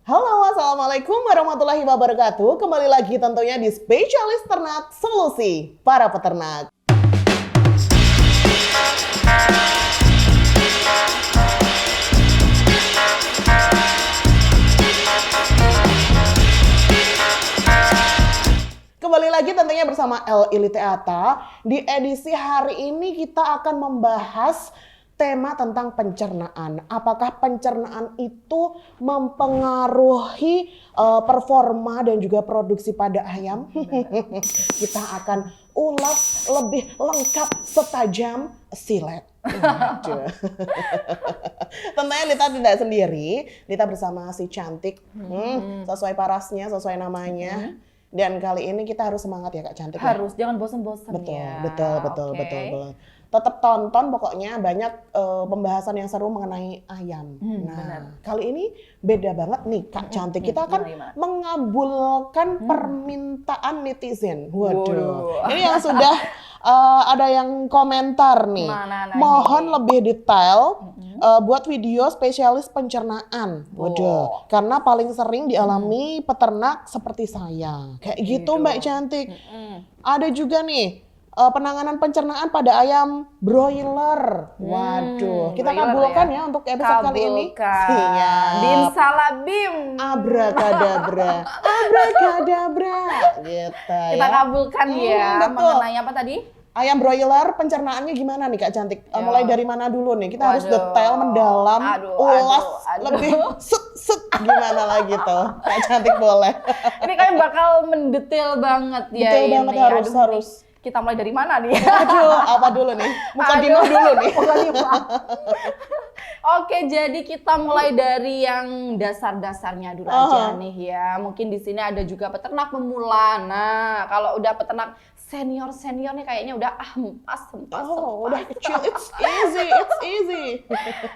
Halo, assalamualaikum warahmatullahi wabarakatuh. Kembali lagi tentunya di Spesialis Ternak Solusi para Peternak. Kembali lagi tentunya bersama El Ili Teata. Di edisi hari ini kita akan membahas tema tentang pencernaan. Apakah pencernaan itu mempengaruhi performa dan juga produksi pada ayam? Kita akan ulas lebih lengkap setajam silet. Tentunya Lita tidak sendiri, Lita bersama si cantik, sesuai parasnya, sesuai namanya. Dan kali ini kita harus semangat ya Kak Cantik. Harus, jangan bosan-bosan ya. Betul. Tetap tonton, pokoknya banyak pembahasan yang seru mengenai ayam. Benar. Kali ini beda banget nih Kak Cantik. Kita akan mengabulkan permintaan netizen. Waduh. Ini yang sudah ada yang komentar nih. Mohon lebih detail buat video spesialis pencernaan. Waduh. Karena paling sering dialami peternak seperti saya. Kayak gitu Mbak Cantik. Ada juga nih penanganan pencernaan pada ayam broiler. Waduh, kita kabulkan ya untuk episode kali ini. Siap. Bim salabim. Abrakadabra. Abrakadabra. Gitu Kita kabulkan ya. Betul. Mengenai apa tadi? Ayam broiler pencernaannya gimana nih Kak Cantik? Mulai dari mana dulu nih? Kita harus detail, mendalam, ulas lebih set gimana lagi tuh. Kak Cantik boleh. Ini kayak bakal mendetail banget ya. Detail banget harus. Kita mulai dari mana nih? Aduh, apa dulu nih? Mukadimah dulu nih. Oke, jadi kita mulai dari yang dasar-dasarnya dulu aja nih ya. Mungkin di sini ada juga peternak pemula. Nah, kalau udah peternak senior nih kayaknya udah empas. Udah kecil, it's easy.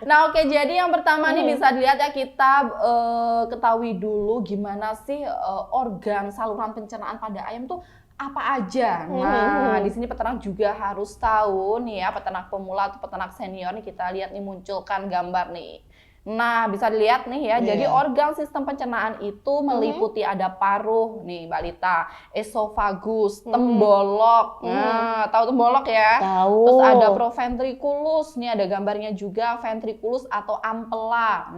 Nah, oke, jadi yang pertama nih bisa dilihat ya, kita ketahui dulu gimana sih organ saluran pencernaan pada ayam tuh apa aja. Nah, di sini peternak juga harus tahu nih ya, peternak pemula atau peternak senior nih, kita lihat nih munculkan gambar nih. Nah, bisa dilihat nih ya. Jadi organ sistem pencernaan itu meliputi ada paruh nih Mbak Lita, esofagus, tembolok. Nah, tahu tembolok ya? Tahu. Terus ada proventriculus, nih ada gambarnya juga, ventriculus atau ampela.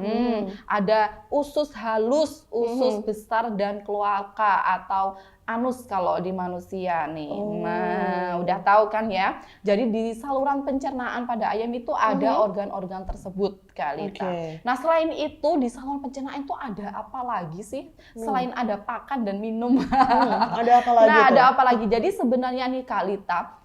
Ada usus halus, usus besar dan kloaka atau anus kalau di manusia nih. Nah, udah tahu kan ya. Jadi di saluran pencernaan pada ayam itu ada organ-organ tersebut Kak Lita. Nah, selain itu di saluran pencernaan itu ada apa lagi sih? Selain ada pakan dan minum. Ada apa lagi? Nah, ada apa lagi? Jadi sebenarnya nih Kak Lita,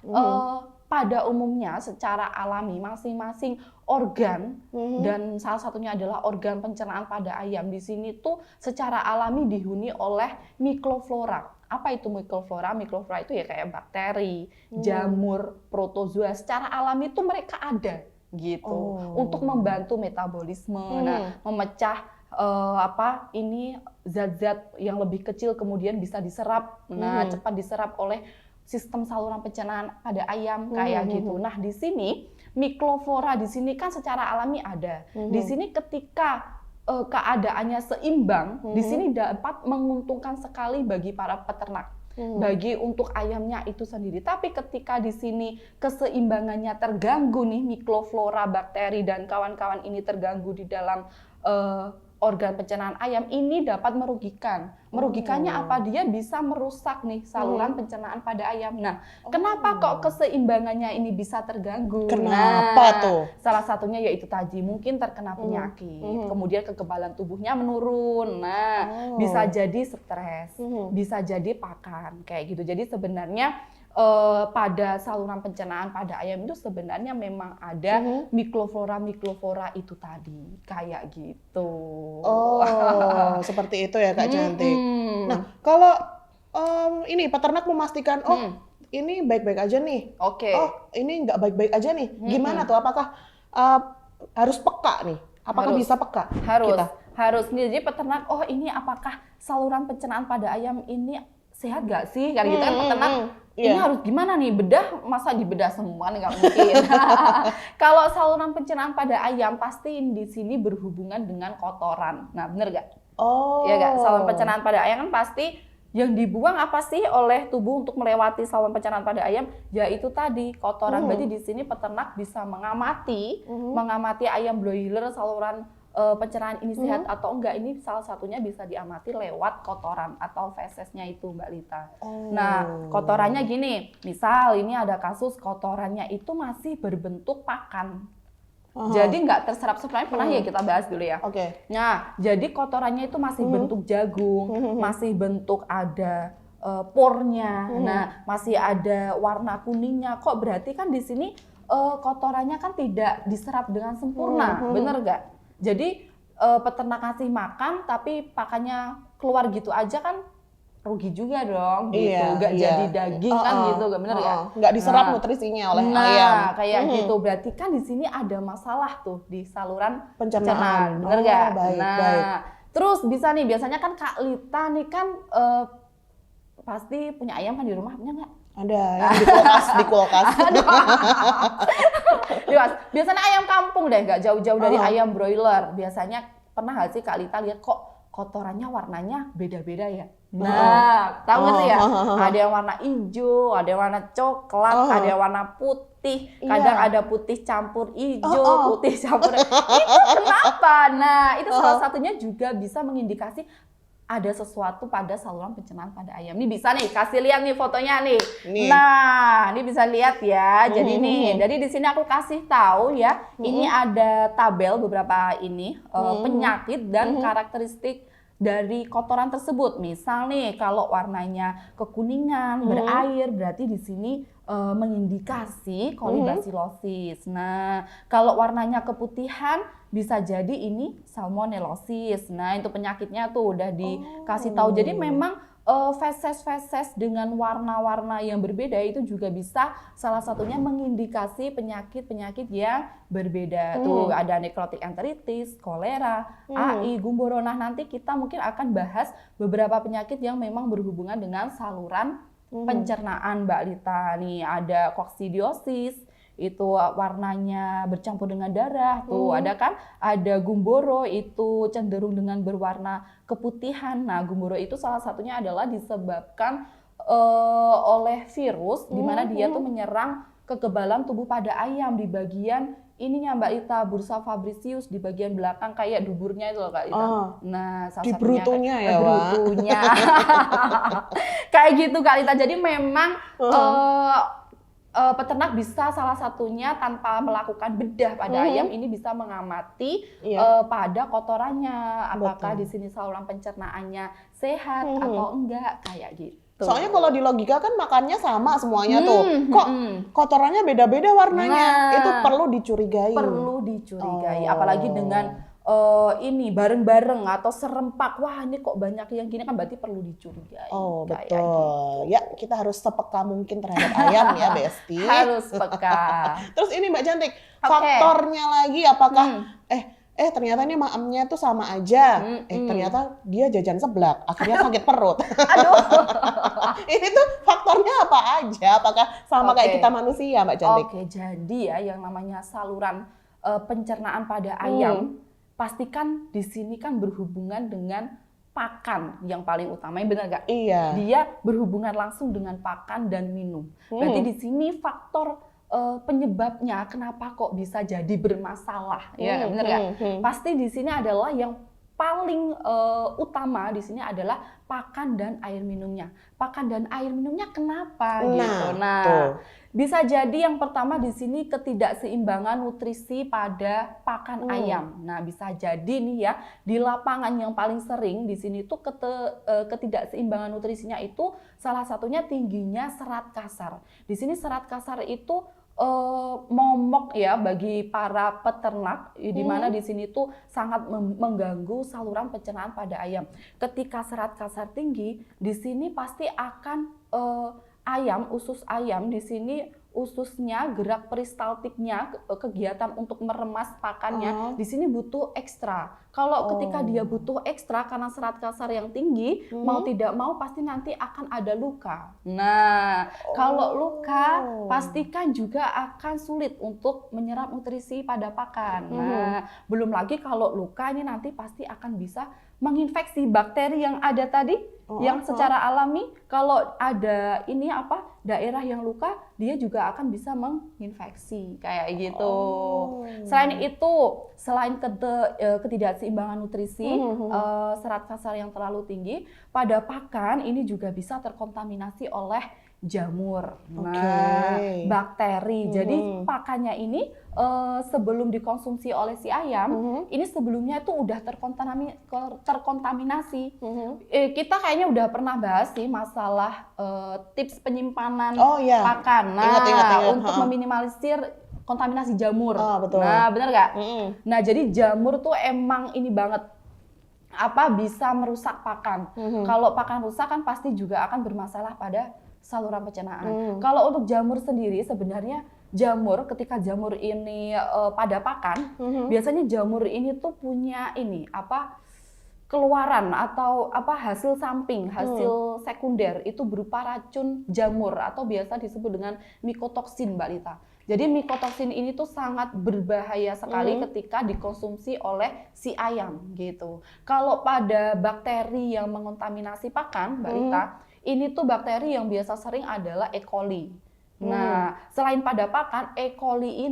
pada umumnya secara alami masing-masing organ dan salah satunya adalah organ pencernaan pada ayam di sini tuh secara alami dihuni oleh mikroflora. Apa itu mikroflora? Mikroflora itu ya kayak bakteri, jamur, protozoa. Secara alami itu mereka ada gitu untuk membantu metabolisme, memecah zat-zat yang lebih kecil kemudian bisa diserap. Nah, cepat diserap oleh sistem saluran pencernaan pada ayam kayak gitu. Nah, di sini mikroflora di sini kan secara alami ada. Di sini ketika keadaannya seimbang, di sini dapat menguntungkan sekali bagi para peternak, bagi untuk ayamnya itu sendiri. Tapi ketika di sini keseimbangannya terganggu nih, mikroflora, bakteri dan kawan-kawan ini terganggu di dalam organ pencernaan ayam, ini dapat merugikan. Merugikannya apa? Dia bisa merusak nih saluran pencernaan pada ayam. Nah, kenapa kok keseimbangannya ini bisa terganggu? Kenapa tuh? Salah satunya yaitu tadi mungkin terkena penyakit, kemudian kekebalan tubuhnya menurun. Nah, bisa jadi stres, bisa jadi pakan kayak gitu. Jadi sebenarnya pada saluran pencernaan pada ayam itu sebenarnya memang ada mikroflora itu tadi kayak gitu. Seperti itu ya Kak Cantik. Nah, kalau ini peternak memastikan ini baik-baik aja nih. Ini nggak baik-baik aja nih. Gimana tuh? Apakah harus peka nih? Apakah bisa peka? Harus. Jadi peternak, ini apakah saluran pencernaan pada ayam ini sehat gak sih? Karena gitu kan peternak ini harus gimana nih? Bedah, masa dibedah semua? Nggak mungkin. Kalau saluran pencernaan pada ayam pasti di sini berhubungan dengan kotoran. Nah, bener gak? Ya nggak? Saluran pencernaan pada ayam kan pasti yang dibuang apa sih oleh tubuh untuk melewati saluran pencernaan pada ayam? Yaitu tadi kotoran. Berarti di sini peternak bisa mengamati ayam broiler saluran pencernaan ini sehat atau enggak. Ini salah satunya bisa diamati lewat kotoran atau fesesnya itu, Mbak Lita. Nah, kotorannya gini, misal ini ada kasus kotorannya itu masih berbentuk pakan. Jadi nggak terserap sebenarnya pernah ya kita bahas dulu ya. Nah, jadi kotorannya itu masih bentuk jagung, masih bentuk ada pornya, nah masih ada warna kuningnya. Kok berarti kan di sini kotorannya kan tidak diserap dengan sempurna, bener nggak? Jadi peternak kasih makan tapi pakannya keluar gitu aja kan rugi juga dong gitu, nggak jadi daging kan gitu, nggak bener ya? Nggak diserap nutrisinya oleh ayam. Nah kayak gitu, berarti kan di sini ada masalah tuh di saluran pencernaan, bener nggak? Baik. Terus bisa nih, biasanya kan Kak Lita nih kan pasti punya ayam kan di rumah, punya nggak? Ada yang di kulkas. Biasanya ayam kampung deh, nggak jauh-jauh dari ayam broiler. Biasanya pernah nggak sih Kak Lita lihat kok kotorannya warnanya beda-beda ya? Nah, tahu nggak ya? Ada yang warna hijau, ada yang warna coklat, ada yang warna putih. Kadang ada putih campur hijau, putih campur. Itu kenapa? Nah, itu salah satunya juga bisa mengindikasi ada sesuatu pada saluran pencernaan pada ayam. Ini bisa nih, kasih lihat nih fotonya nih. Nah, ini bisa lihat ya. Jadi nih, dari di sini aku kasih tahu ya. Ini ada tabel beberapa ini penyakit dan karakteristik dari kotoran tersebut. Misal nih, kalau warnanya kekuningan, berair, berarti di sini mengindikasi kolibasilosis. Nah, kalau warnanya keputihan, bisa jadi ini salmonellosis. Nah, itu penyakitnya tuh udah dikasih tahu. Jadi memang feses-feses dengan warna-warna yang berbeda itu juga bisa salah satunya mengindikasi penyakit-penyakit yang berbeda. Tuh ada necrotic enteritis, kolera, AI, gumboro. Nah, nanti kita mungkin akan bahas beberapa penyakit yang memang berhubungan dengan saluran pencernaan, Mbak Lita. Nih ada koksidiosis, itu warnanya bercampur dengan darah. Tuh ada kan, ada gumboro itu cenderung dengan berwarna keputihan. Nah, gumboro itu salah satunya adalah disebabkan oleh virus, di mana dia tuh menyerang kekebalan tubuh pada ayam di bagian ininya, Mbak Lita, bursa fabricius di bagian belakang kayak duburnya itu loh, Kak Lita. Nah, salah di satunya brutunya ya, brutunya. Kayak gitu, Kak Lita. Jadi memang peternak bisa salah satunya tanpa melakukan bedah pada ayam ini bisa mengamati pada kotorannya, apakah di sini saluran pencernaannya sehat atau enggak, kayak gitu. Soalnya kalau di logika kan makannya sama semuanya tuh. Kok kotorannya beda-beda warnanya? Itu perlu dicurigai. Perlu dicurigai, apalagi dengan ini bareng-bareng atau serempak. Wah, ini kok banyak yang gini, kan berarti perlu dicurigai. Oh, betul. Gitu. Ya, kita harus sepeka mungkin terhadap ayam ya, Besti. Harus peka. Terus ini Mbak Cantik, faktornya lagi apakah ternyata ini maemnya tuh sama aja. Ternyata dia jajan seblak, akhirnya sakit perut. Aduh. Ini tuh faktornya apa aja? Apakah sama kayak kita manusia, Mbak Cantik? Jadi ya yang namanya saluran pencernaan pada ayam, pastikan di sini kan berhubungan dengan pakan yang paling utama, benar nggak? Iya. Dia berhubungan langsung dengan pakan dan minum. Berarti di sini faktor penyebabnya kenapa kok bisa jadi bermasalah, ya benar nggak? Pasti di sini adalah yang paling utama di sini adalah pakan dan air minumnya. Pakan dan air minumnya kenapa gitu? Nah, bisa jadi yang pertama di sini ketidakseimbangan nutrisi pada pakan ayam. Nah, bisa jadi nih ya, di lapangan yang paling sering di sini tuh ketidakseimbangan nutrisinya itu salah satunya tingginya serat kasar. Di sini serat kasar itu momok ya bagi para peternak, di mana di sini tuh sangat mengganggu saluran pencernaan pada ayam. Ketika serat kasar tinggi, di sini pasti akan usus ayam di sini ususnya, gerak peristaltiknya, kegiatan untuk meremas pakannya di sini butuh ekstra. Kalau ketika dia butuh ekstra karena serat kasar yang tinggi, mau tidak mau pasti nanti akan ada luka. Nah, kalau luka pastikan juga akan sulit untuk menyerap nutrisi pada pakan. Nah, belum lagi kalau luka ini nanti pasti akan bisa menginfeksi bakteri yang ada tadi, yang secara alami kalau ada daerah yang luka, dia juga akan bisa menginfeksi kayak gitu. Selain itu, selain ketidakseimbangan nutrisi, serat kasar yang terlalu tinggi, pada pakan ini juga bisa terkontaminasi oleh jamur, bakteri. Jadi pakannya ini sebelum dikonsumsi oleh si ayam, ini sebelumnya itu udah terkontaminasi. Kita kayaknya udah pernah bahas sih masalah tips penyimpanan pakan. Ingat. Untuk meminimalisir kontaminasi jamur. Betul. Nah, benar nggak? Nah, jadi jamur tuh emang ini banget. Bisa merusak pakan. Kalau pakan rusak kan pasti juga akan bermasalah pada saluran pencernaan. Kalau untuk jamur sendiri sebenarnya ketika jamur ini pada pakan, biasanya jamur ini tuh punya keluaran atau hasil samping, hasil sekunder itu berupa racun jamur atau biasa disebut dengan mikotoksin, Mbak Lita. Jadi mikotoksin ini tuh sangat berbahaya sekali ketika dikonsumsi oleh si ayam gitu. Kalau pada bakteri yang mengontaminasi pakan, Mbak Lita, ini tuh bakteri yang biasa sering adalah E. coli. Nah, selain pada pakan, E. coli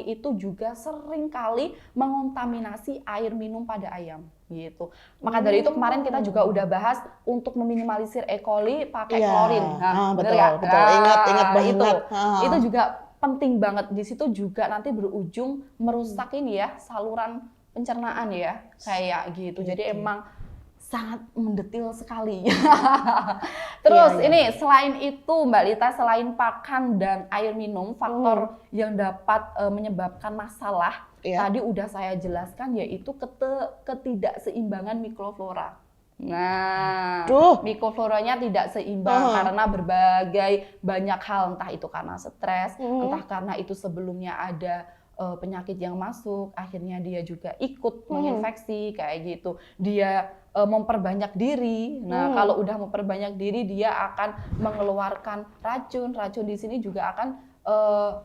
itu juga sering kali mengontaminasi air minum pada ayam gitu. Maka dari itu kemarin kita juga udah bahas untuk meminimalisir E. coli pakai klorin. Betul. Ingat banget. Itu juga penting banget. Di situ juga nanti berujung merusak saluran pencernaan ya, kayak gitu. Jadi emang sangat mendetil sekali. Terus ini selain itu Mbak Lita, selain pakan dan air minum, faktor yang dapat menyebabkan masalah tadi udah saya jelaskan, yaitu ketidakseimbangan mikroflora. Nah, mikrofloranya tidak seimbang karena berbagai banyak hal, entah itu karena stres, entah karena itu sebelumnya ada penyakit yang masuk, akhirnya dia juga ikut menginfeksi kayak gitu. Dia memperbanyak diri. Nah, kalau udah memperbanyak diri, dia akan mengeluarkan racun. Racun di sini juga akan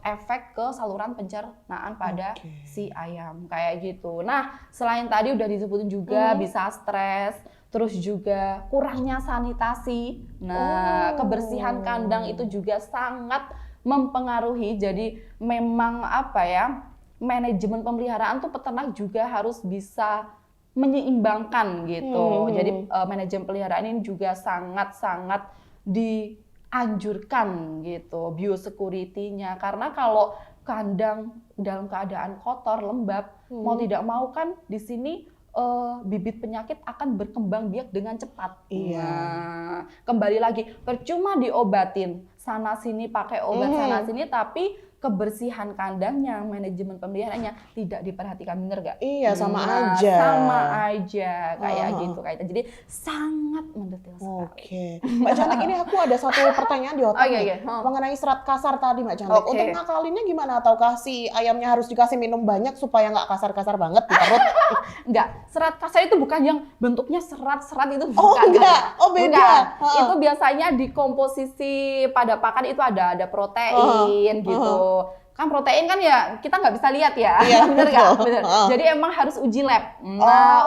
efek ke saluran pencernaan pada si ayam kayak gitu. Nah, selain tadi udah disebutin juga bisa stres, terus juga kurangnya sanitasi. Nah, kebersihan kandang itu juga sangat mempengaruhi. Jadi memang manajemen pemeliharaan tuh peternak juga harus bisa menyeimbangkan gitu. Jadi manajemen peliharaan ini juga sangat-sangat dianjurkan gitu, biosecurity-nya. Karena kalau kandang dalam keadaan kotor, lembab, mau tidak mau kan di sini bibit penyakit akan berkembang biak dengan cepat. Nah, kembali lagi, percuma diobatin sana sini pakai obat sana sini, tapi kebersihan kandangnya, manajemen pemeliharaannya tidak diperhatikan, bener gak? Iya, sama aja. Sama aja kayak gitu kaitan. Jadi sangat mendetil sekali. Mbak Cantik, ini aku ada satu pertanyaan di otak mengenai serat kasar tadi, Mbak Cantik. Untuk ngakalinnya gimana? Ataukah si ayamnya harus dikasih minum banyak supaya nggak kasar-kasar banget di perut? Enggak, serat kasar itu bukan yang bentuknya serat-serat itu bukan. Beda. Itu biasanya di komposisi pada pakan itu ada protein gitu. Kan protein kan ya kita nggak bisa lihat ya, bener nggak? Bener. Jadi emang harus uji lab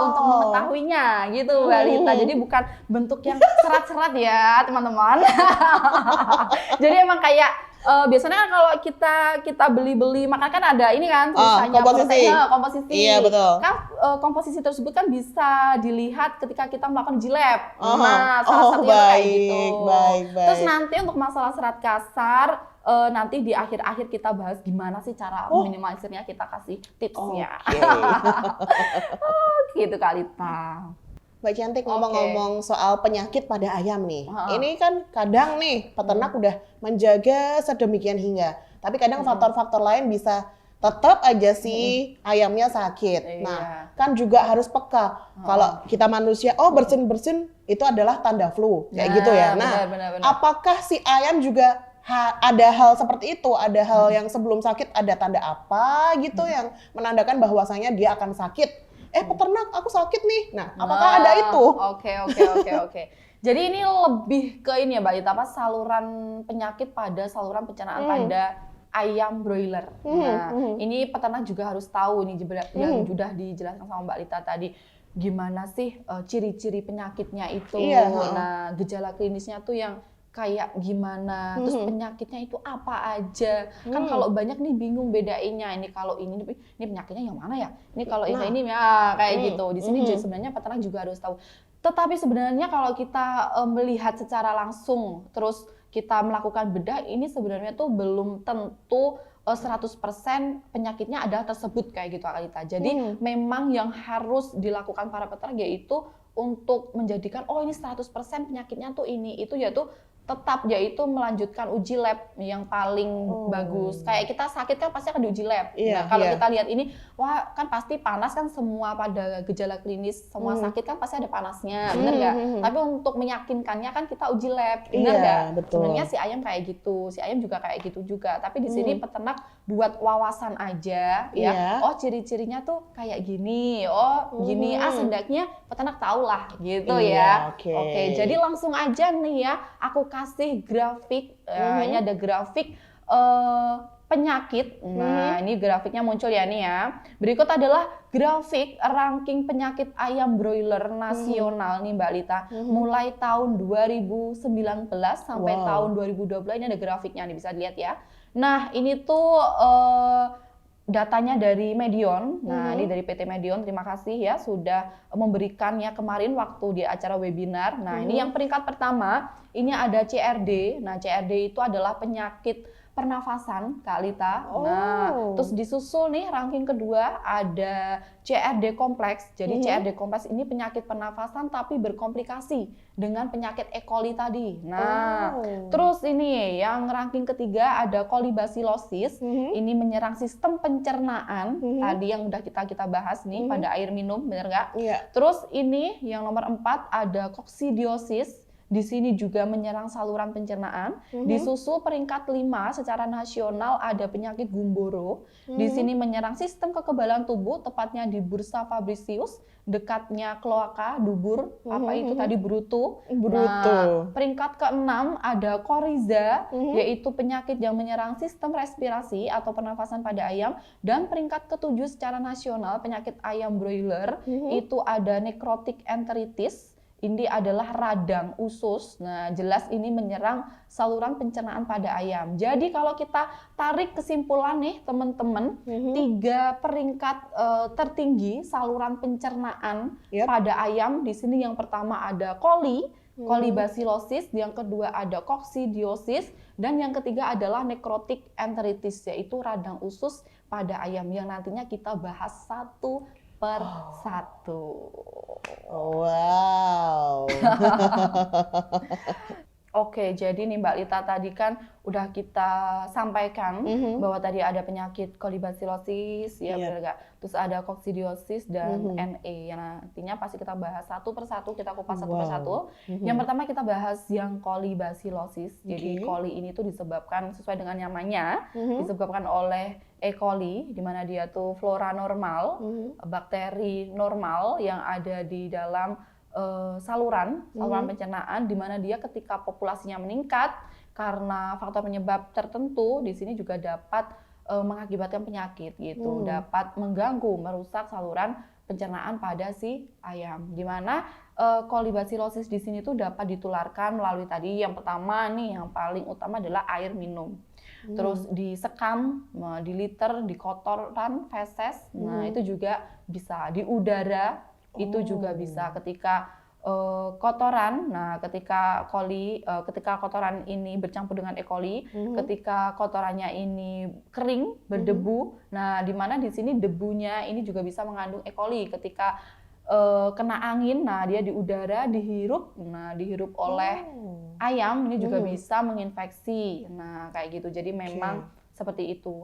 untuk mengetahuinya gitu, Mbak Lita. Jadi bukan bentuk yang serat-serat ya teman-teman. Jadi emang kayak biasanya kan kalau kita beli makan kan ada ini kan tulisannya komposisi. Iya, betul. Kan komposisi tersebut kan bisa dilihat ketika kita melakukan uji lab. Nah, salah satunya kayak gitu. Baik. Terus nanti untuk masalah serat kasar, nanti di akhir-akhir kita bahas gimana sih cara meminimalisirnya, kita kasih tipsnya. Gitu Kak Lita. Mbak Cantik, ngomong-ngomong soal penyakit pada ayam nih. Ini kan kadang nih peternak udah menjaga sedemikian hingga, tapi kadang faktor-faktor lain bisa tetap aja sih ayamnya sakit. Nah, kan juga harus peka. Kalau kita manusia, bersin-bersin itu adalah tanda flu, kayak gitu ya. Nah, benar. Apakah si ayam juga ada hal seperti itu? Ada hal yang sebelum sakit ada tanda apa gitu yang menandakan bahwasanya dia akan sakit? Peternak, aku sakit nih. Nah, apakah ada itu? Oke. Jadi ini lebih ke ini ya, Mbak Lita, saluran penyakit pada saluran pencernaan pada ayam broiler. Nah, ini peternak juga harus tahu nih yang sudah dijelaskan sama Mbak Lita tadi. gimana sih ciri-ciri penyakitnya itu. Iya. Nah, gejala klinisnya tuh yang kayak gimana, terus penyakitnya itu apa aja. Kan kalau banyak nih bingung bedainnya. Ini kalau ini penyakitnya yang mana ya? Ini kalau ini ya kayak gitu. Di sini juga sebenarnya peternak juga harus tahu. Tetapi sebenarnya kalau kita melihat secara langsung, terus kita melakukan bedah, ini sebenarnya tuh belum tentu 100% penyakitnya adalah tersebut kayak gitu Kalita. Jadi memang yang harus dilakukan para peternak yaitu untuk menjadikan ini 100% penyakitnya tuh ini, itu yaitu tetap yaitu melanjutkan uji lab yang paling bagus. Kayak kita sakit kan pasti akan diuji lab. Nah, kalau kita lihat ini, wah kan pasti panas kan, semua pada gejala klinis, semua sakit kan pasti ada panasnya, bener nggak? Tapi untuk meyakinkannya kan kita uji lab, bener nggak? Sebenarnya si ayam kayak gitu, si ayam juga kayak gitu juga. Tapi di sini peternak buat wawasan aja, ya. Oh ciri-cirinya tuh kayak gini, gini. Setidaknya peternak tahu lah, gitu ya. Oke, jadi langsung aja nih ya, aku kasih grafik, ini ada grafik penyakit. Nah, ini grafiknya muncul ya nih ya. Berikut adalah grafik ranking penyakit ayam broiler nasional nih Mbak Lita. Mulai tahun 2019 sampai tahun 2022, ini ada grafiknya nih, bisa dilihat ya. Nah, ini tuh datanya dari Medion. Nah, ini dari PT Medion. Terima kasih ya sudah memberikannya kemarin waktu di acara webinar. Nah, ini yang peringkat pertama, ini ada CRD. Nah, CRD itu adalah penyakit pernafasan, Kak Lita. Nah, terus disusul nih ranking kedua ada CRD kompleks. Jadi CRD kompleks ini penyakit pernafasan tapi berkomplikasi dengan penyakit E. coli tadi. Nah, terus ini yang ranking ketiga ada kolibasilosis. Ini menyerang sistem pencernaan. Tadi yang udah kita bahas nih pada air minum, bener nggak? Terus ini yang nomor 4 ada koksidiosis. Di sini juga menyerang saluran pencernaan. Disusul peringkat 5 secara nasional ada penyakit gumboro. Di sini menyerang sistem kekebalan tubuh, tepatnya di bursa Fabricius, dekatnya kloaka, dubur, apa itu tadi brutu. Nah, peringkat ke-6 ada koriza, yaitu penyakit yang menyerang sistem respirasi atau pernafasan pada ayam. Dan peringkat ke-7 secara nasional penyakit ayam broiler, itu ada necrotic enteritis. Ini adalah radang usus. Nah, jelas ini menyerang saluran pencernaan pada ayam. Jadi kalau kita tarik kesimpulan nih teman-teman, 3 peringkat tertinggi saluran pencernaan pada ayam. Di sini yang pertama ada kolibasilosis, yang kedua ada koksidiosis, dan yang ketiga adalah necrotic enteritis, yaitu radang usus pada ayam yang nantinya kita bahas satu per satu. Wow. Oke, jadi nih Mbak Lita tadi kan udah kita sampaikan bahwa tadi ada penyakit kolibasilosis, ya benar nggak? Terus ada koksidiosis dan NE. Yang nantinya pasti kita bahas satu persatu, kita kupas satu persatu. Yang pertama kita bahas yang kolibasilosis. Jadi coli ini tuh disebabkan sesuai dengan namanya, disebabkan oleh E. coli, di mana dia tuh flora normal, bakteri normal yang ada di dalam saluran pencernaan, di mana dia ketika populasinya meningkat karena faktor penyebab tertentu, di sini juga dapat mengakibatkan penyakit gitu, dapat mengganggu, merusak saluran pencernaan pada si ayam. Di mana kolibasilosis di sini tuh dapat ditularkan melalui tadi yang pertama nih, yang paling utama adalah air minum. Terus disekam, di liter, di kotoran, feses, nah itu juga bisa di udara. Itu juga bisa ketika kotoran. Nah, ketika kotoran ini bercampur dengan E. coli, ketika kotorannya ini kering, berdebu. Nah, di mana di sini debunya ini juga bisa mengandung E. coli. Ketika kena angin, nah dia di udara, dihirup oleh ayam, ini juga bisa menginfeksi. Nah, kayak gitu. Jadi memang seperti itu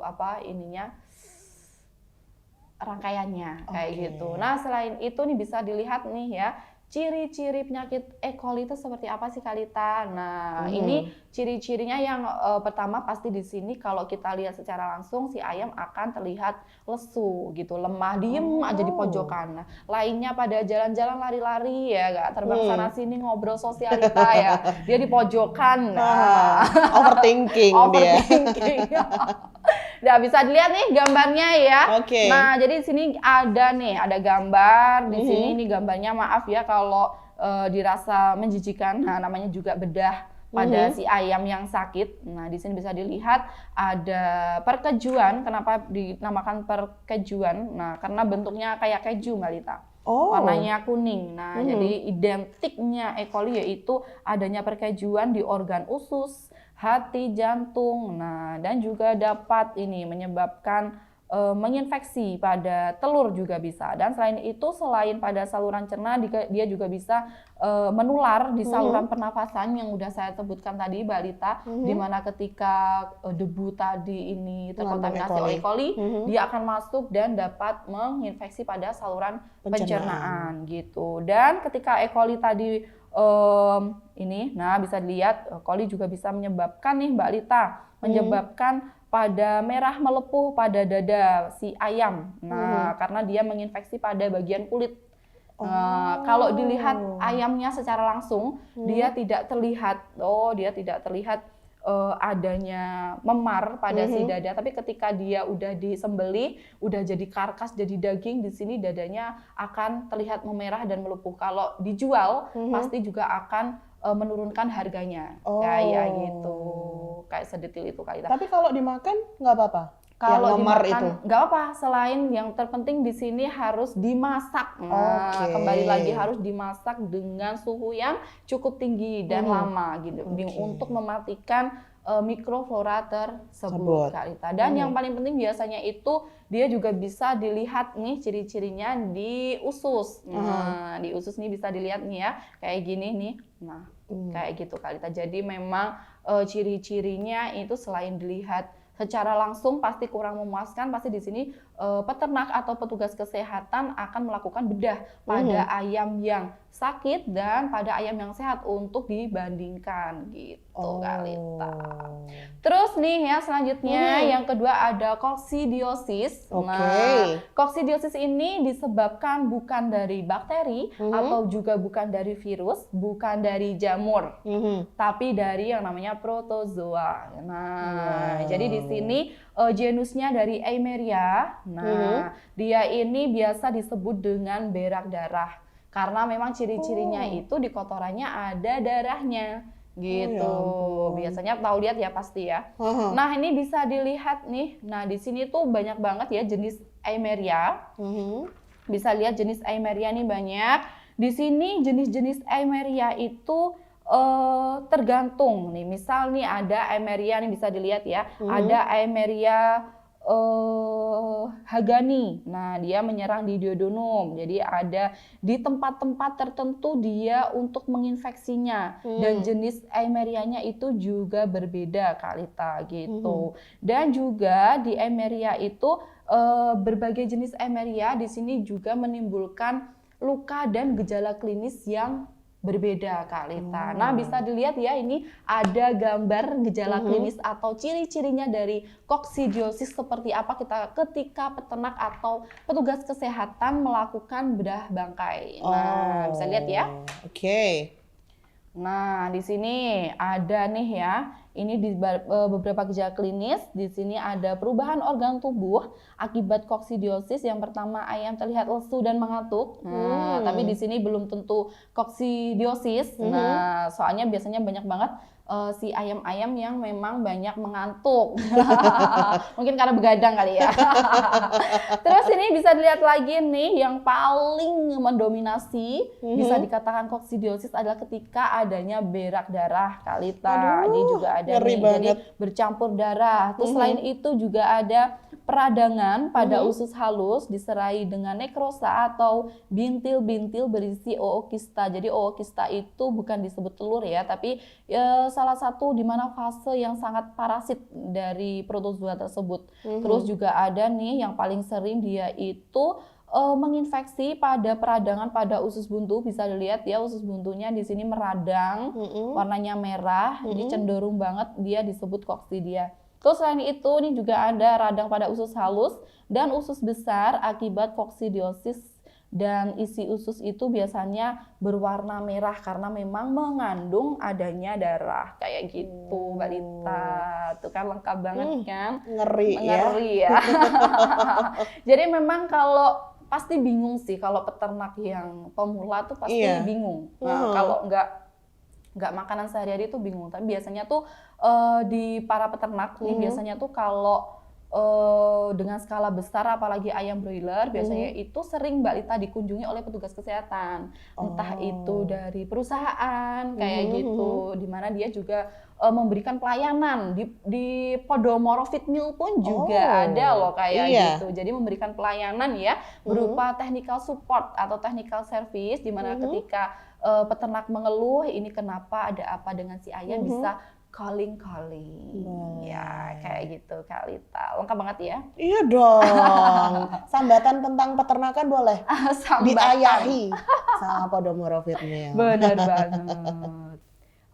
rangkaiannya kayak gitu. Nah, selain itu nih bisa dilihat nih ya, ciri-ciri penyakit E. coli itu seperti apa sih Kak Lita? Nah, ini ciri-cirinya yang pertama pasti di sini kalau kita lihat secara langsung si ayam akan terlihat lesu gitu, lemah, diem aja di pojokan. Nah, lainnya pada jalan-jalan lari-lari ya, gak terbang sana sini ngobrol sosialita ya. Dia di pojokan. Nah, overthinking dia. Nah, bisa dilihat nih gambarnya ya. Oke. Nah, jadi di sini ada gambar. Di sini nih gambarnya, maaf ya kalau dirasa menjijikan. Nah, namanya juga bedah pada si ayam yang sakit. Nah, di sini bisa dilihat ada perkejuan. Kenapa dinamakan perkejuan? Nah, karena bentuknya kayak keju, Mbak Lita. Warnanya kuning. Nah, jadi identiknya E. coli yaitu adanya perkejuan di organ usus, hati, jantung. Nah, dan juga dapat ini menyebabkan menginfeksi pada telur juga bisa. Dan selain itu, selain pada saluran cerna, dia juga bisa menular di saluran pernafasan yang udah saya sebutkan tadi, Mbak Lita, di mana ketika debu tadi ini terkontaminasi oleh E. coli, dia akan masuk dan dapat menginfeksi pada saluran pencernaan gitu. Dan ketika E. coli tadi nah bisa dilihat E. coli juga bisa menyebabkan nih, Mbak Lita, menyebabkan pada merah melepuh pada dada si ayam. Nah, karena dia menginfeksi pada bagian kulit. Kalau dilihat ayamnya secara langsung, dia tidak terlihat. Dia tidak terlihat adanya memar pada si dada. Tapi ketika dia udah disembelih, udah jadi karkas, jadi daging, di sini dadanya akan terlihat memerah dan melepuh. Kalau dijual, pasti juga akan menurunkan harganya. Kayak gitu. Kayak sedetil itu kali. Tapi kalau dimakan nggak apa-apa? Kalau dimakan nggak apa, selain yang terpenting di sini harus dimasak. Nah, kembali lagi harus dimasak dengan suhu yang cukup tinggi dan lama gitu, untuk mematikan mikroflora tersebut, Kak Rita. Dan yang paling penting biasanya itu dia juga bisa dilihat nih ciri-cirinya di usus. Nah, di usus nih bisa dilihat nih ya, kayak gini nih. Nah, kayak gitu, Kak Rita. Jadi memang ciri-cirinya itu selain dilihat secara langsung pasti kurang memuaskan, pasti di sini peternak atau petugas kesehatan akan melakukan bedah pada ayam yang sakit dan pada ayam yang sehat untuk dibandingkan gitu, Kak Lita. Terus nih ya selanjutnya yang kedua ada koksidiosis. Nah, koksidiosis ini disebabkan bukan dari bakteri atau juga bukan dari virus, bukan dari jamur, tapi dari yang namanya protozoa. Nah, jadi di sini genusnya dari Eimeria. Nah, dia ini biasa disebut dengan berak darah karena memang ciri-cirinya itu di kotorannya ada darahnya gitu. Biasanya tahu lihat ya pasti ya. Nah, ini bisa dilihat nih. Nah, di sini tuh banyak banget ya jenis Eimeria. Bisa lihat jenis Eimeria nih banyak. Di sini jenis-jenis Eimeria itu tergantung nih. Misal nih ada Eimeria nih bisa dilihat ya. Ada Eimeria Hagani. Nah, dia menyerang di duodenum. Jadi ada di tempat-tempat tertentu dia untuk menginfeksinya. Dan jenis Eimerianya itu juga berbeda, Kak Lita, gitu. Dan juga di Eimeria itu berbagai jenis Eimeria di sini juga menimbulkan luka dan gejala klinis yang berbeda, Kak Lita. Nah, bisa dilihat ya, ini ada gambar gejala klinis atau ciri-cirinya dari koksidiosis seperti apa ketika peternak atau petugas kesehatan melakukan bedah bangkai. Nah, bisa lihat ya. Nah, di sini ada nih ya. Ini di beberapa gejala klinis. Di sini ada perubahan organ tubuh akibat koksidiosis. Yang pertama, ayam terlihat lesu dan mengantuk. Nah, tapi di sini belum tentu koksidiosis. Nah, soalnya biasanya banyak banget si ayam-ayam yang memang banyak mengantuk. Mungkin karena begadang kali ya. Terus ini bisa dilihat lagi nih, yang paling mendominasi bisa dikatakan koksidiosis adalah ketika adanya berak darah, Kak Lita. Ini juga ada nih, jadi bercampur darah. Terus selain itu juga ada peradangan pada usus halus diserai dengan nekrosa atau bintil-bintil berisi ookista. Jadi ookista itu bukan disebut telur ya, tapi salah satu di mana fase yang sangat parasit dari protozoa tersebut. Terus juga ada nih yang paling sering dia itu menginfeksi pada peradangan pada usus buntu. Bisa dilihat ya, usus buntunya di sini meradang, warnanya merah, jadi cenderung banget dia disebut koksidia. Terus selain itu, ini juga ada radang pada usus halus dan usus besar akibat koksidiosis dan isi usus itu biasanya berwarna merah karena memang mengandung adanya darah kayak gitu, Mbak Lita. Tuh kan lengkap banget kan? Ngeri ya. Jadi memang kalau pasti bingung sih kalau peternak yang pemula tuh pasti bingung. Nah, kalau nggak makanan sehari-hari tuh bingung. Tapi biasanya tuh di para peternak nih biasanya tuh kalau dengan skala besar apalagi ayam broiler biasanya itu sering Mbak Lita dikunjungi oleh petugas kesehatan. Entah itu dari perusahaan kayak gitu, di mana dia juga memberikan pelayanan di Podomoro Feed Mill pun juga ada loh kayak gitu. Jadi memberikan pelayanan ya berupa technical support atau technical service, di mana ketika peternak mengeluh ini kenapa ada apa dengan si ayam bisa calling ya kayak gitu Kak Lita. Lengkap banget ya? Iya dong. Sambatan tentang peternakan boleh diayahi sama Podomoro Feed Mill. Benar banget.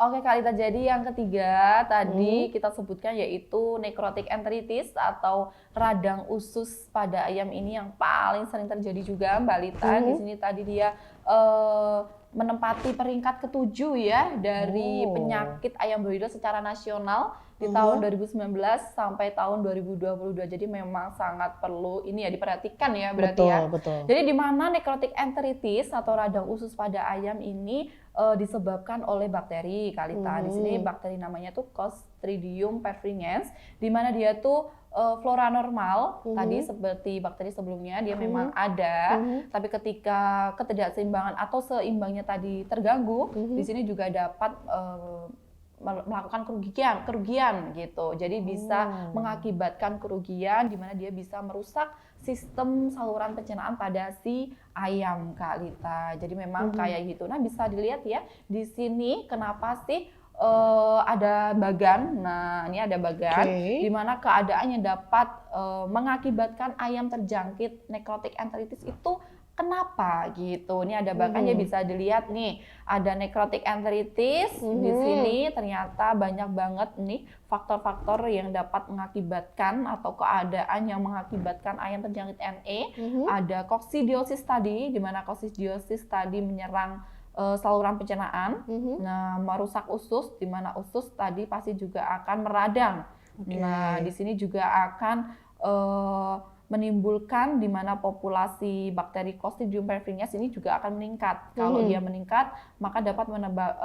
Oke Kak Lita, jadi yang ketiga tadi kita sebutkan yaitu necrotic enteritis atau radang usus pada ayam ini yang paling sering terjadi juga Mbak Lita. Di sini tadi dia menempati peringkat ke-7 ya dari penyakit ayam broiler secara nasional di tahun 2019 sampai tahun 2022. Jadi memang sangat perlu ini ya diperhatikan ya berarti betul. Jadi di mana necrotic enteritis atau radang usus pada ayam ini disebabkan oleh bakteri Kak Lita. Di sini bakteri namanya tuh Clostridium perfringens, di mana dia tuh flora normal tadi seperti bakteri sebelumnya dia memang ada, tapi ketika ketidakseimbangan atau seimbangnya tadi terganggu, di sini juga dapat melakukan kerugian gitu. Jadi bisa mengakibatkan kerugian di mana dia bisa merusak sistem saluran pencernaan pada si ayam Kak Lita. Jadi memang kayak gitu. Nah, bisa dilihat ya di sini kenapa sih ada bagan. Nah, ini ada bagan di mana keadaannya dapat mengakibatkan ayam terjangkit necrotic enteritis itu kenapa gitu. Ini ada bagannya bisa dilihat nih. Ada necrotic enteritis di sini ternyata banyak banget nih faktor-faktor yang dapat mengakibatkan atau keadaan yang mengakibatkan ayam terjangkit NE. Ada koksidiosis tadi di mana koksidiosis tadi menyerang saluran pencernaan, nah merusak usus, di mana usus tadi pasti juga akan meradang. Nah di sini juga akan menimbulkan di mana populasi bakteri Clostridium perfringens ini juga akan meningkat. Kalau dia meningkat, maka dapat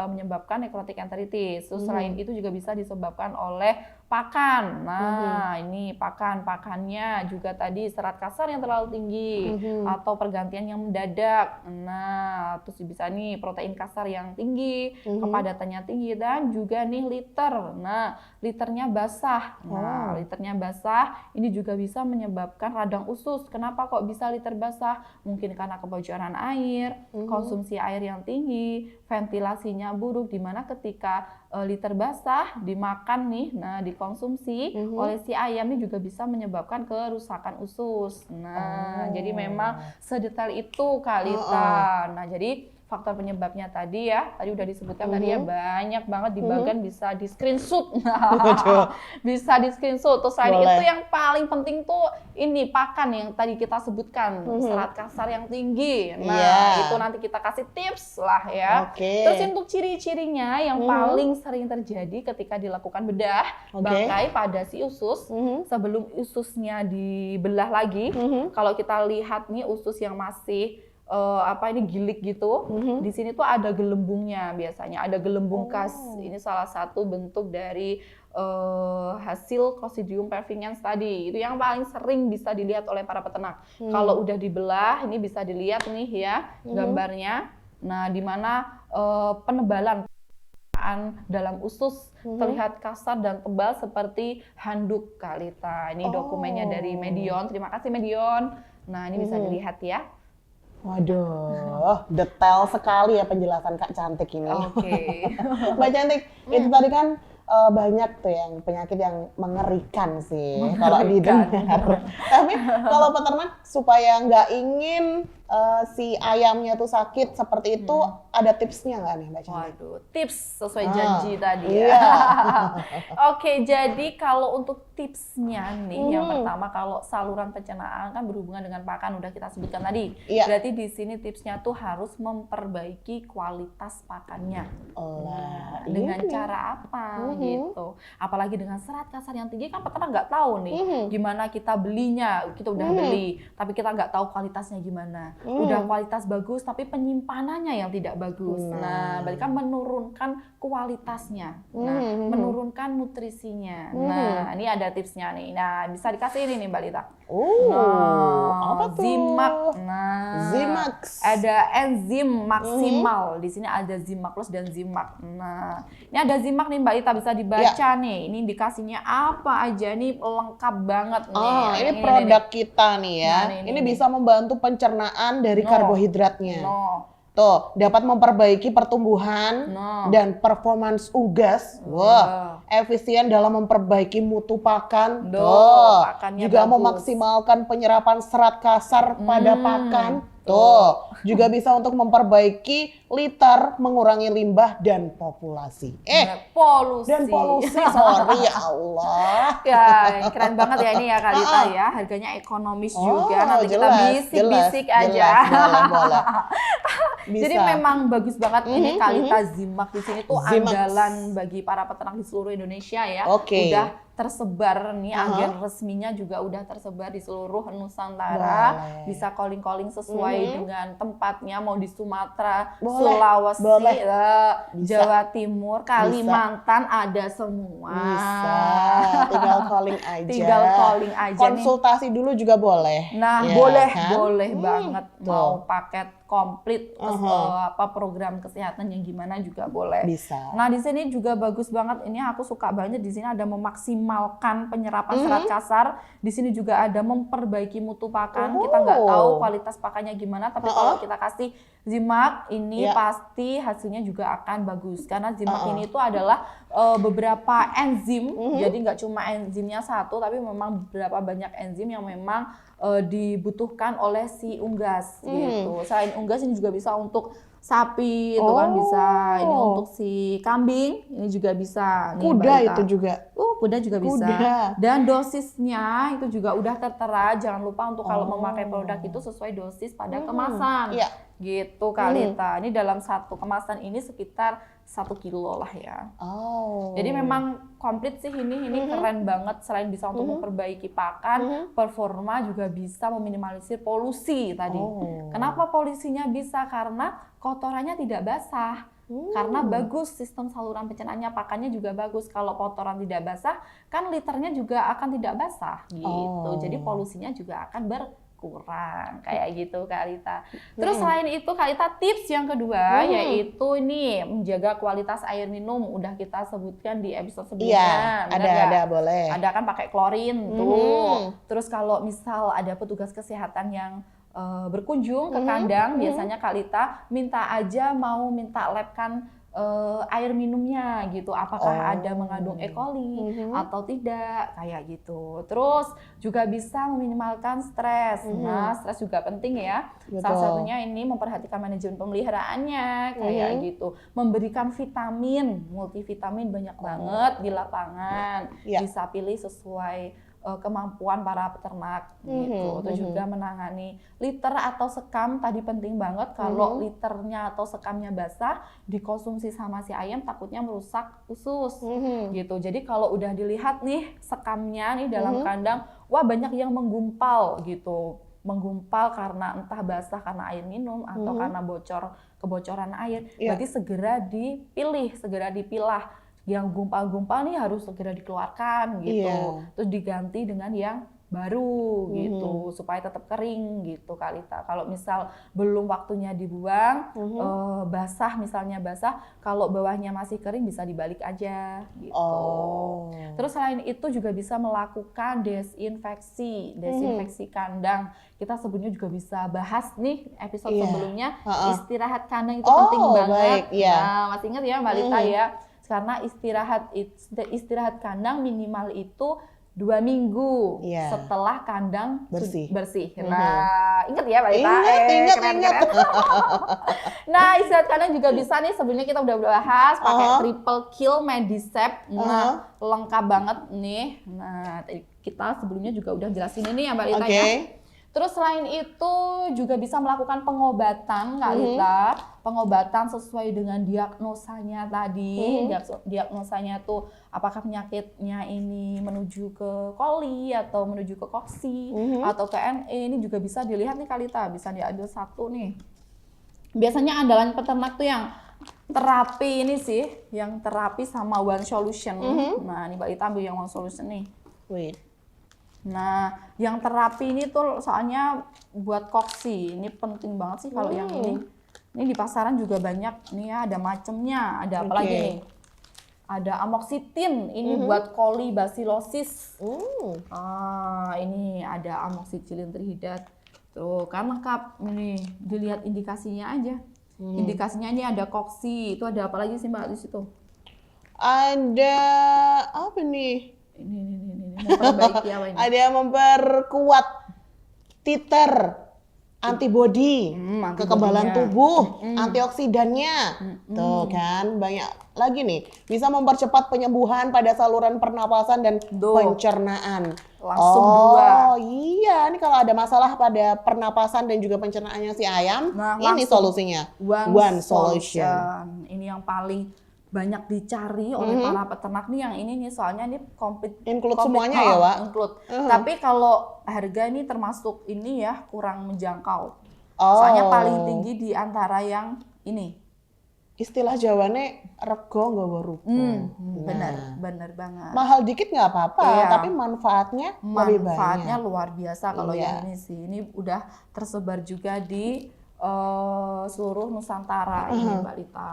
menyebabkan necrotic enteritis. Terus selain itu juga bisa disebabkan oleh pakan. Nah, ini pakannya juga tadi serat kasar yang terlalu tinggi atau pergantian yang mendadak. Nah, terus bisa nih protein kasar yang tinggi, kepadatannya tinggi dan juga nih liter. Nah, liternya basah. Nah, liternya basah ini juga bisa menyebabkan radang usus. Kenapa kok bisa liter basah? Mungkin karena kebocoran air, konsumsi air yang tinggi, ventilasinya buruk, di mana ketika liter basah dimakan nih, nah dikonsumsi oleh si ayam ini juga bisa menyebabkan kerusakan usus. Nah, jadi memang sedetail itu Kak Lita. Nah, jadi faktor penyebabnya tadi ya, tadi udah disebutkan tadi ya, banyak banget di bagian bisa di screenshot. Bisa di screenshot. Terus selain itu yang paling penting tuh ini pakan yang tadi kita sebutkan, serat kasar yang tinggi. Nah, itu nanti kita kasih tips lah ya. Terus untuk ciri-cirinya yang paling sering terjadi ketika dilakukan bedah bangkai pada si usus, sebelum ususnya dibelah lagi, kalau kita lihat nih usus yang masih ini gilik gitu, di sini tuh ada gelembungnya biasanya, ada gelembung kas. Ini salah satu bentuk dari hasil Clostridium perfringens tadi. Itu yang paling sering bisa dilihat oleh para peternak. Kalau udah dibelah, ini bisa dilihat nih ya gambarnya. Nah, di mana penebalan dalam usus terlihat kasar dan tebal seperti handuk Kak Lita. Ini dokumennya dari Medion. Terima kasih Medion. Nah, ini bisa dilihat ya. Waduh, detail sekali ya penjelasan Kak Cantik ini. Mbak Cantik, itu tadi kan banyak tuh yang penyakit yang mengerikan sih kalau didengar. Tapi kalau peternak supaya nggak ingin si ayamnya tuh sakit seperti itu, ada tipsnya nggak nih Mbak Cantik? Waduh, tips sesuai janji tadi ya. Iya. Oke, jadi kalau untuk tipsnya nih, yang pertama kalau saluran pencernaan kan berhubungan dengan pakan, udah kita sebutkan tadi. Iya. Berarti di sini tipsnya tuh harus memperbaiki kualitas pakannya. Nah, dengan cara apa gitu? Apalagi dengan serat kasar yang tinggi kan peternak nggak tahu nih gimana kita belinya, kita udah beli, tapi kita nggak tahu kualitasnya gimana. Udah kualitas bagus, tapi penyimpanannya yang tidak bagus. Nah, berarti kan menurunkan kualitasnya. Nah, menurunkan nutrisinya. Nah, ini ada tipsnya nih. Nah, bisa dikasih ini nih Mbak Lita. Apa tuh? Zimak. Nah, Zimax. ada enzim maksimal. Di sini ada Zimak Plus dan Zimak. Nah, ini ada Zimak nih Mbak Lita, bisa dibaca nih. Ini indikasinya apa aja nih, lengkap banget nih. Ini produk kita nih ya. Nah, ini bisa membantu pencernaan dari karbohidratnya. Tuh, dapat memperbaiki pertumbuhan dan performance unggas. Wah, efisien dalam memperbaiki mutu pakan. Tuh, juga memaksimalkan penyerapan serat kasar pada pakan. Tuh, juga bisa untuk memperbaiki liter, mengurangi limbah dan populasi. Polusi. Dan polusi, sorry ya Allah. Ya, keren banget ya ini ya Kalita ya. Harganya ekonomis juga. Nanti kita bisik-bisik aja. Boleh. Jadi memang bagus banget ini Kalita Zimak di sini tuh andalan bagi para peternak di seluruh Indonesia ya. Udah tersebar nih, agen resminya juga udah tersebar di seluruh Nusantara. Bisa calling-calling sesuai dengan tempatnya, mau di Sumatera, Sulawesi, Jawa Timur, Kalimantan, ada semua. Bisa, tinggal calling aja. Tinggal calling aja. Konsultasi dulu juga boleh. Nah, ya, boleh banget. Mau paket komplit program kesehatan yang gimana juga boleh. Bisa. Nah, di sini juga bagus banget. Ini aku suka banget, di sini ada memaksimalkan penyerapan serat kasar. Di sini juga ada memperbaiki mutu pakan. Kita nggak tahu kualitas pakannya gimana, tapi kalau kita kasih Zimak ini pasti hasilnya juga akan bagus. Karena Zimak ini tuh adalah beberapa enzim. Jadi nggak cuma enzimnya satu, tapi memang beberapa banyak enzim yang memang dibutuhkan oleh si unggas gitu. Selain unggas ini juga bisa untuk sapi, itu kan bisa. Ini untuk si kambing, ini juga bisa. Nih, kuda itu juga. Kuda juga bisa. Dan dosisnya itu juga udah tertera. Jangan lupa untuk kalau memakai produk itu sesuai dosis pada kemasan. Gitu Kalita. Ini dalam satu kemasan ini sekitar 1 kilo lah ya. Jadi memang komplit sih ini keren banget. Selain bisa untuk memperbaiki pakan, performa juga bisa meminimalisir polusi tadi. Kenapa polusinya bisa? Karena kotorannya tidak basah. Karena bagus sistem saluran pencernaannya, pakannya juga bagus. Kalau kotoran tidak basah, kan liternya juga akan tidak basah gitu. Jadi polusinya juga akan berkurang kayak gitu Kak Rita. Terus selain itu Kak Rita, tips yang kedua yaitu ini menjaga kualitas air minum. Udah kita sebutkan di episode sebelumnya. Ada boleh. Ada kan pakai klorin tuh. Terus kalau misal ada petugas kesehatan yang berkunjung ke kandang, biasanya Kalita minta labkan air minumnya gitu, apakah ada mengandung E. coli atau tidak, kayak gitu. Terus juga bisa meminimalkan stres. Nah, stres juga penting ya. Salah satunya ini memperhatikan manajemen pemeliharaannya, kayak gitu. Memberikan vitamin, multivitamin banyak banget di lapangan. Bisa pilih sesuai kemampuan para peternak gitu. Itu juga menangani liter atau sekam, tadi penting banget kalau liternya atau sekamnya basah dikonsumsi sama si ayam takutnya merusak usus gitu. Jadi kalau udah dilihat nih sekamnya nih dalam kandang, wah banyak yang menggumpal gitu. Menggumpal karena entah basah karena air minum atau karena kebocoran air. Berarti segera dipilah. Yang gumpal-gumpal nih harus segera dikeluarkan gitu. Terus diganti dengan yang baru gitu supaya tetap kering gitu Kalita. Kalau misal belum waktunya dibuang, misalnya basah, kalau bawahnya masih kering bisa dibalik aja gitu. Terus selain itu juga bisa melakukan desinfeksi kandang. Kita sebelumnya juga bisa bahas nih episode sebelumnya, istirahat kandang itu penting banget. Nah, masih ingat ya Mbak Lita ya? Karena istirahat kandang minimal itu 2 minggu Iya. setelah kandang Bersih. Nah, ingat ya Mbak Lita? Ingat. Keren. Nah, istirahat kandang juga bisa nih, sebelumnya kita udah bahas pakai triple kill Medicep. Nah, lengkap banget nih. Nah, kita sebelumnya juga udah jelasin ini ya Mbak Lita ya. Terus selain itu juga bisa melakukan pengobatan Kak Lita, pengobatan sesuai dengan diagnosanya tadi. Diagnosanya tuh apakah penyakitnya ini menuju ke coli atau menuju ke koksi atau ke NE, ini juga bisa dilihat nih Kak Lita, bisa diambil satu nih. Biasanya andalan peternak tuh yang terapi ini sih, yang terapi sama One Solution. Nah, ini Mbak Lita ambil yang One Solution nih. Wait. Nah, yang terapi ini tuh soalnya buat koksi. Ini penting banget sih kalau yang ini. Ini di pasaran juga banyak. Nih ya, ada macemnya. Ada apa lagi nih? Ada amoksitin. Ini buat coli basilosis. Ini ada amoxicillin trihidrate. Tuh, kan lengkap. Ini dilihat indikasinya aja. Indikasinya ini ada koksi. Itu ada apa lagi sih Mbak di situ? Ada apa nih? Ini memperbaiki apa ini? Ada yang memperkuat titer, antibodi, kekebalan tubuh, antioksidannya. Tuh kan, banyak lagi nih. Bisa mempercepat penyembuhan pada saluran pernapasan dan pencernaan. Langsung 2. Oh iya, ini kalau ada masalah pada pernapasan dan juga pencernaannya si ayam, ini solusinya. One Solution. Ini yang paling banyak dicari oleh para peternak nih, yang ini nih, soalnya ini include semuanya ya Wak? Include. Tapi kalau harga ini termasuk ini ya, kurang menjangkau. Soalnya paling tinggi di antara yang ini. Istilah Jawane rego nggawa rupa. Bener banget. Mahal dikit nggak apa-apa, tapi manfaatnya lebih banyak. Manfaatnya luar biasa kalau yang ini sih. Ini udah tersebar juga di seluruh Nusantara ini Mbak Lita.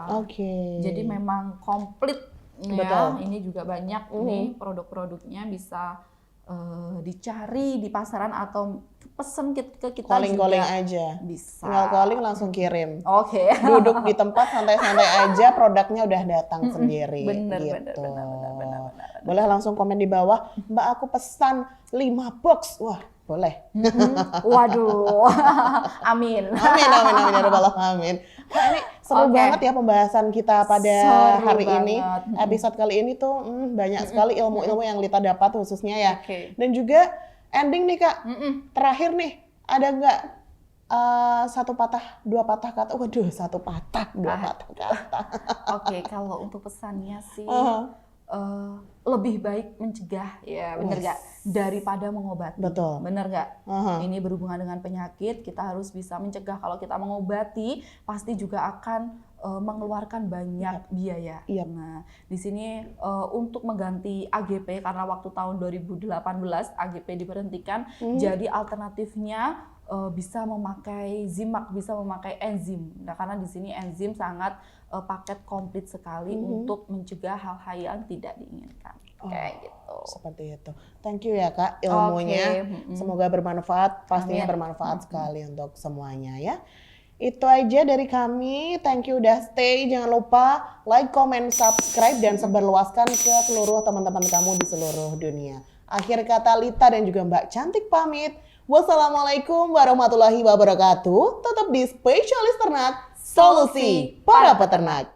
Jadi memang komplit ya. Ini juga banyak nih produk-produknya, bisa dicari di pasaran atau pesen ke kita calling juga. Aja. Bisa. Tinggal calling langsung kirim. Duduk di tempat santai-santai aja, produknya udah datang sendiri. Bener. Boleh langsung komen di bawah, Mbak aku pesan 5 box. Wah, boleh. Waduh. Amin. Amin. Nah, ini seru banget ya pembahasan kita pada hari ini. Episode kali ini tuh banyak sekali ilmu-ilmu yang Lita dapat khususnya ya. Dan juga ending nih Kak. Terakhir nih, ada nggak 1 patah, 2 patah kata? Waduh, 1 patah, 2 patah kata. Kalau untuk pesannya sih lebih baik mencegah, ya bener nggak, daripada mengobati. Betul. Bener nggak? Ini berhubungan dengan penyakit, kita harus bisa mencegah. Kalau kita mengobati, pasti juga akan mengeluarkan banyak biaya. Nah, di sini untuk mengganti AGP, karena waktu tahun 2018 AGP diberhentikan, jadi alternatifnya bisa memakai ZIMAK, bisa memakai enzim. Nah, karena di sini enzim sangat paket komplit sekali untuk mencegah hal-hal yang tidak diinginkan. Kayak gitu. Seperti itu. Thank you ya Kak ilmunya. Semoga bermanfaat, pastinya bermanfaat sekali untuk semuanya ya. Itu aja dari kami. Thank you udah stay. Jangan lupa like, comment, subscribe, dan sebarluaskan ke seluruh teman-teman kamu di seluruh dunia. Akhir kata Lita dan juga Mbak Cantik pamit. Wassalamualaikum warahmatullahi wabarakatuh. Tetap di Spesialis Ternak, solusi para peternak.